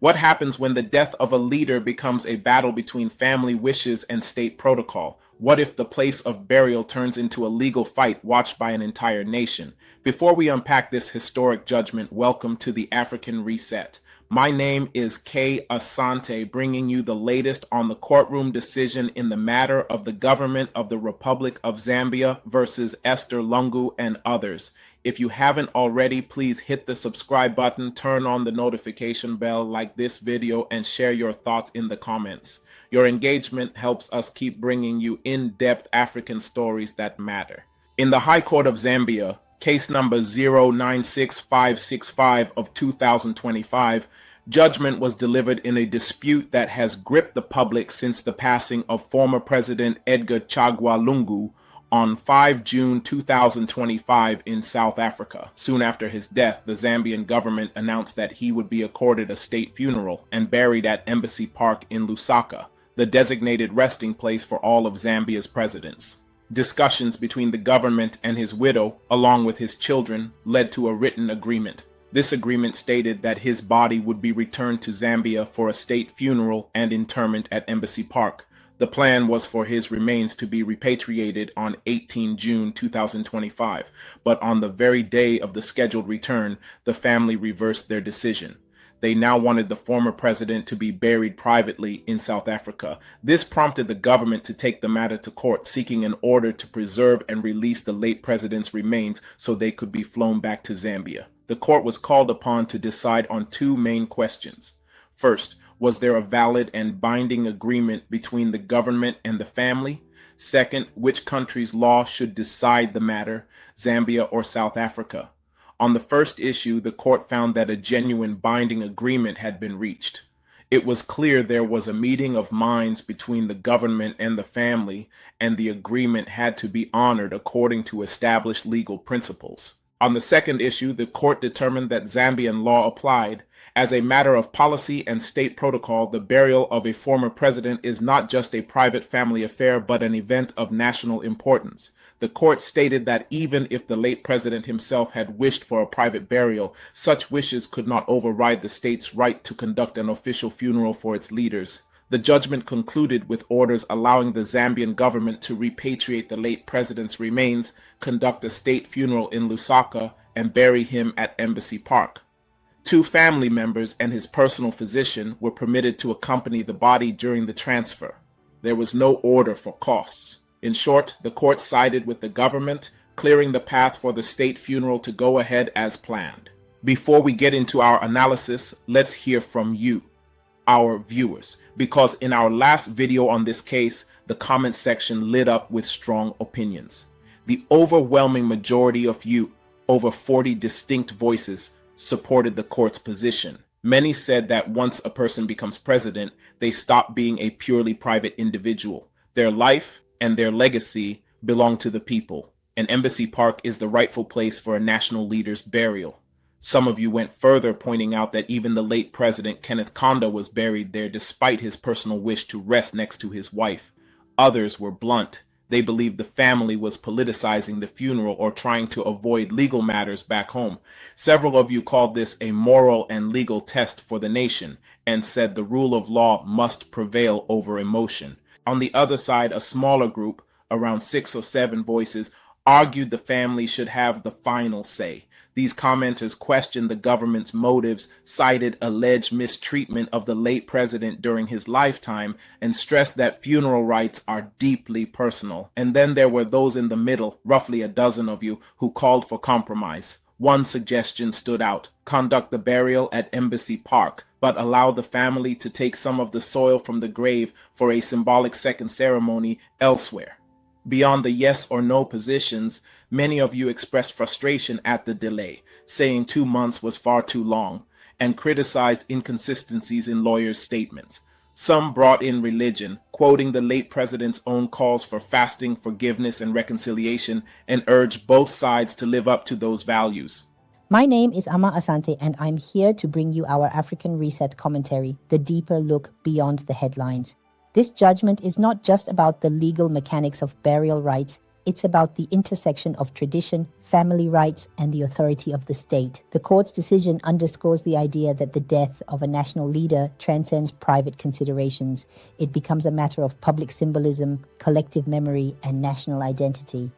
What happens when the death of a leader becomes a battle between family wishes and state protocol? What if the place of burial turns into a legal fight watched by an entire nation? Before we unpack this historic judgment, welcome to the African Reset. My name is Kay Asante, bringing you the latest on the courtroom decision in the matter of the government of the Republic of Zambia versus Edgar Lungu and others. If you haven't already, please hit the subscribe button, turn on the notification bell, like this video, and share your thoughts in the comments. Your engagement helps us keep bringing you in-depth African stories that matter. In the High Court of Zambia, case number 096565 of 2025, judgment was delivered in a dispute that has gripped the public since the passing of former President Edgar Chagwa Lungu on 5 June 2025 in South Africa. Soon after his death, the Zambian government announced that he would be accorded a state funeral and buried at Embassy Park in Lusaka, the designated resting place for all of Zambia's presidents. Discussions between the government and his widow, along with his children, led to a written agreement. This agreement stated that his body would be returned to Zambia for a state funeral and interment at Embassy Park. The plan was for his remains to be repatriated on 18 June 2025, but on the very day of the scheduled return, the family reversed their decision. They now wanted the former president to be buried privately in South Africa. This prompted the government to take the matter to court, seeking an order to preserve and release the late president's remains so they could be flown back to Zambia. The court was called upon to decide on two main questions. First, was there a valid and binding agreement between the government and the family? Second, which country's law should decide the matter, Zambia or South Africa? On the first issue, the court found that a genuine binding agreement had been reached. It was clear there was a meeting of minds between the government and the family, and the agreement had to be honored according to established legal principles. On the second issue, the court determined that Zambian law applied. As a matter of policy and state protocol, the burial of a former president is not just a private family affair, but an event of national importance. The court stated that even if the late president himself had wished for a private burial, such wishes could not override the state's right to conduct an official funeral for its leaders. The judgment concluded with orders allowing the Zambian government to repatriate the late president's remains, conduct a state funeral in Lusaka, and bury him at Embassy Park. Two family members and his personal physician were permitted to accompany the body during the transfer. There was no order for costs. In short, the court sided with the government, clearing the path for the state funeral to go ahead as planned. Before we get into our analysis, let's hear from you, our viewers, because in our last video on this case, the comment section lit up with strong opinions. The overwhelming majority of you, over 40 distinct voices, supported the court's position. Many said that once a person becomes president, they stop being a purely private individual. Their life and their legacy belong to the people, and Embassy Park is the rightful place for a national leader's burial. Some of you went further, pointing out that even the late President Kenneth Kaunda was buried there despite his personal wish to rest next to his wife. Others were blunt. They believed the family was politicizing the funeral or trying to avoid legal matters back home. Several of you called this a moral and legal test for the nation and said the rule of law must prevail over emotion. On the other side, a smaller group, around 6 or 7 voices, argued the family should have the final say. These commenters questioned the government's motives, cited alleged mistreatment of the late president during his lifetime, and stressed that funeral rites are deeply personal. And then there were those in the middle, roughly a dozen of you, who called for compromise. One suggestion stood out: conduct the burial at Embassy Park, but allow the family to take some of the soil from the grave for a symbolic second ceremony elsewhere. Beyond the yes or no positions, many of you expressed frustration at the delay, saying 2 months was far too long, and criticized inconsistencies in lawyers' statements. Some brought in religion, quoting the late president's own calls for fasting, forgiveness, and reconciliation, and urged both sides to live up to those values. My name is Ama Asante, and I'm here to bring you our African Reset commentary, the deeper look beyond the headlines. This judgment is not just about the legal mechanics of burial rites, It's about the intersection of tradition, family rights, and the authority of the state. The court's decision underscores the idea that the death of a national leader transcends private considerations. It becomes a matter of public symbolism, collective memory, and national identity.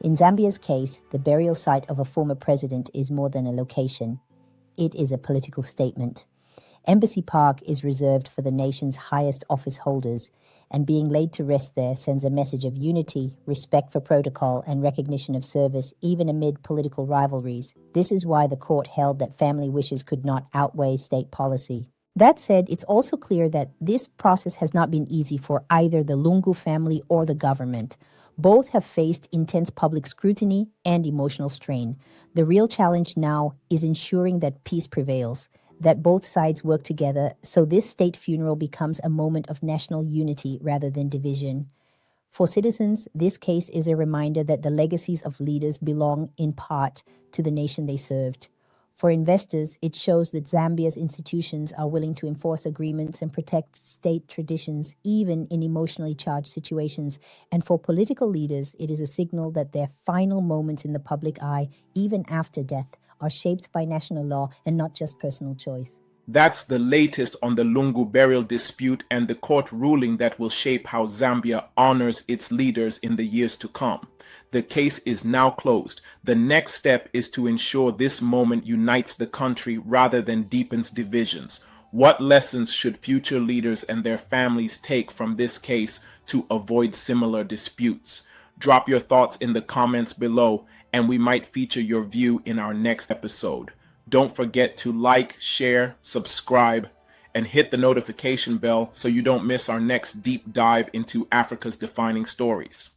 In Zambia's case, the burial site of a former president is more than a location. It is a political statement. Embassy Park is reserved for the nation's highest office holders, and being laid to rest there sends a message of unity, respect for protocol, and recognition of service, even amid political rivalries. This is why the court held that family wishes could not outweigh state policy. That said, it's also clear that this process has not been easy for either the Lungu family or the government. Both have faced intense public scrutiny and emotional strain. The real challenge now is ensuring that peace prevails, that both sides work together so this state funeral becomes a moment of national unity rather than division. For citizens, this case is a reminder that the legacies of leaders belong in part to the nation they served. For investors, it shows that Zambia's institutions are willing to enforce agreements and protect state traditions, even in emotionally charged situations. And for political leaders, it is a signal that their final moments in the public eye, even after death, are shaped by national law and not just personal choice. That's the latest on the Lungu Burial Dispute and the court ruling that will shape how Zambia honors its leaders in the years to come. The case is now closed. The next step is to ensure this moment unites the country rather than deepens divisions. What lessons should future leaders and their families take from this case to avoid similar disputes? Drop your thoughts in the comments below, and we might feature your view in our next episode. Don't forget to like, share, subscribe, and hit the notification bell so you don't miss our next deep dive into Africa's defining stories.